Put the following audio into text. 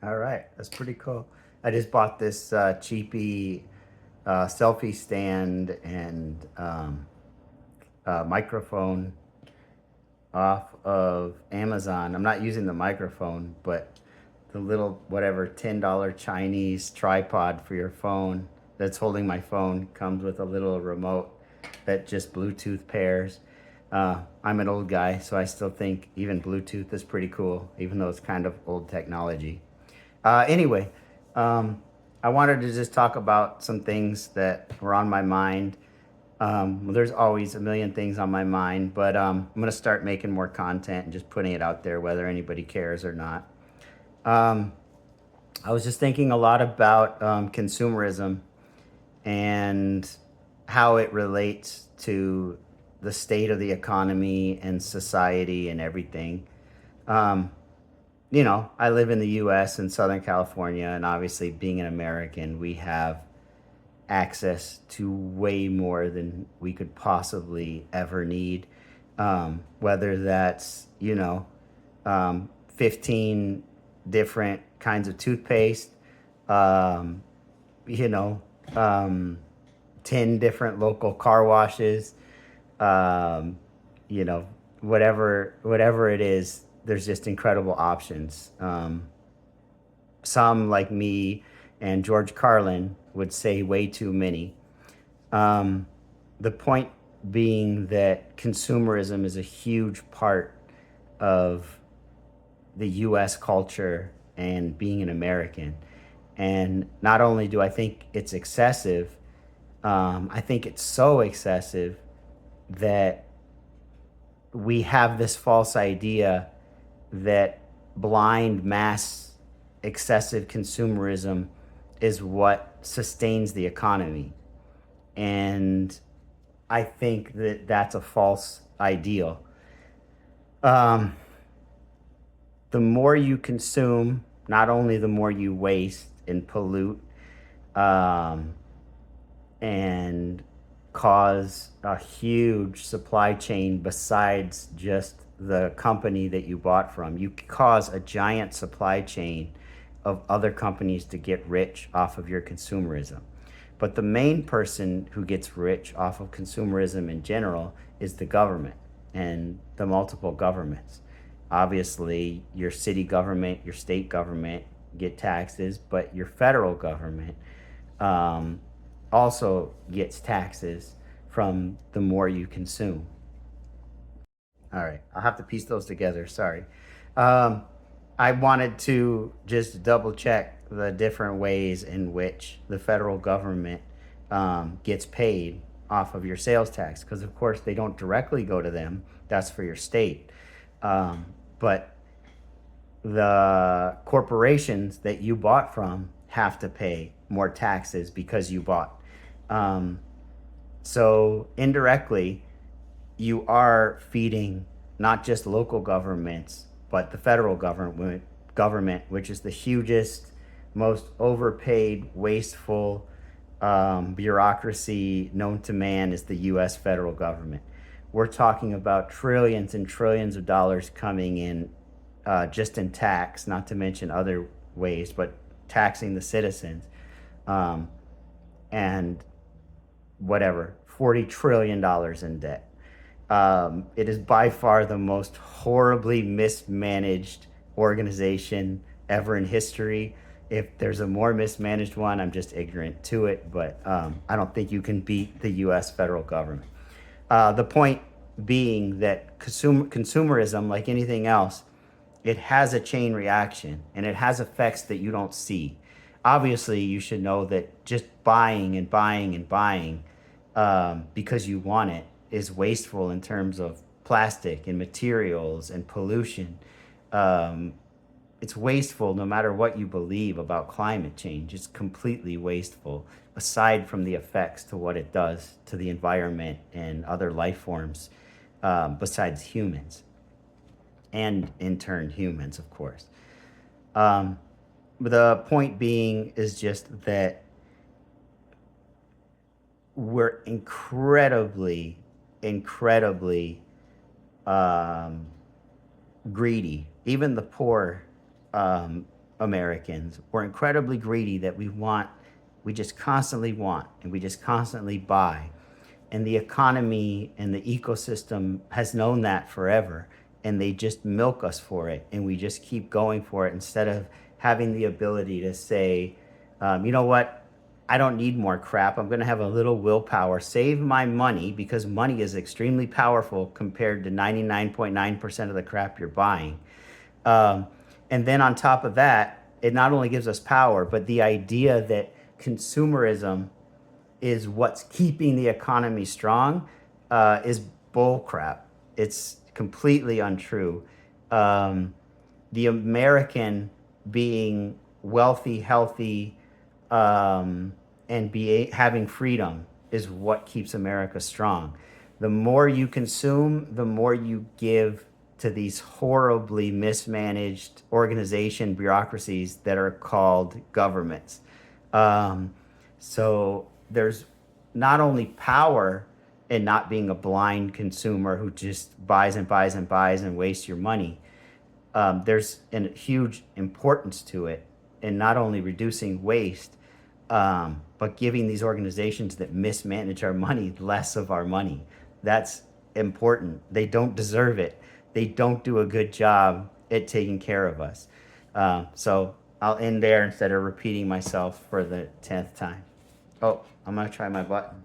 All right, that's pretty cool. I just bought this cheapy selfie stand and microphone off of Amazon. I'm not using the microphone, but the little whatever $10 Chinese tripod for your phone that's holding my phone comes with a little remote that just Bluetooth pairs. I'm an old guy, so I still think even Bluetooth is pretty cool, even though it's kind of old technology. Anyway, um, I wanted to just talk about some things that were on my mind. Well, there's always a million things on my mind, but I'm going to start making more content and just putting it out there, whether anybody cares or not. Um, I was just thinking a lot about consumerism and how it relates to the state of the economy and society and everything. Um, I live in the US in Southern California, and obviously, being an American, we have access to way more than we could possibly ever need. Whether that's, 15 different kinds of toothpaste, um, you know, um, 10 different local car washes, um, you know, whatever it is, there's just incredible options. Some, like me and George Carlin, would say way too many. Um, the point being that consumerism is a huge part of the US culture and being an American. And not only do I think it's excessive, I think it's so excessive that we have this false idea that blind mass excessive consumerism is what sustains the economy. And I think that that's a false ideal. Um, the more you consume, not only the more you waste and pollute, um, and cause a huge supply chain besides just the company that you bought from. You cause a giant supply chain of other companies to get rich off of your consumerism. But the main person who gets rich off of consumerism in general is the government and the multiple governments. Obviously, your city government, your state government get taxes, but your federal government um, also gets taxes from the more you consume. All right, I'll have to piece those together. Sorry. Um, I wanted to just double check the different ways in which the federal government gets paid off of your sales tax, because of course they don't directly go to them. That's for your state. Um, but the corporations that you bought from have to pay more taxes because you bought. Um, so indirectly, you are feeding not just local governments, but the federal government, which is the hugest, most overpaid, wasteful bureaucracy known to man, is the U.S. federal government. We're talking about trillions and trillions of dollars coming in just in tax, not to mention other ways, but taxing the citizens. Um, and whatever, $40 trillion dollars in debt. It is by far the most horribly mismanaged organization ever in history. If there's a more mismanaged one, I'm just ignorant to it, but I don't think you can beat the US federal government. The point being that consumerism, like anything else, it has a chain reaction and it has effects that you don't see. Obviously, you should know that just buying and buying and buying because you want it is wasteful in terms of plastic and materials and pollution. Um, it's wasteful no matter what you believe about climate change. It's completely wasteful, aside from the effects to what it does to the environment and other life forms besides humans, and in turn humans, of course. Um, but the point being is just that we're incredibly um, greedy. Even the poor, um, Americans. We're incredibly greedy that we just constantly want, and we just constantly buy. And the economy and the ecosystem has known that forever, and they just milk us for it, and we just keep going for it instead of having the ability to say, you know what, I don't need more crap. I'm going to have a little willpower, save my money, because money is extremely powerful compared to 99.9% of the crap you're buying. Um, and then on top of that, it not only gives us power, but the idea that consumerism is what's keeping the economy strong is bullcrap. It's completely untrue. The American being wealthy, healthy, and having freedom is what keeps America strong. The more you consume, the more you give to these horribly mismanaged organization bureaucracies that are called governments. Um, so there's not only power in not being a blind consumer who just buys and buys and buys and wastes your money. There's a huge importance to it in not only reducing waste, but giving these organizations that mismanage our money less of our money. That's important. They don't deserve it. They don't do a good job at taking care of us. So I'll end there instead of repeating myself for the 10th time. Oh, I'm going to try my button.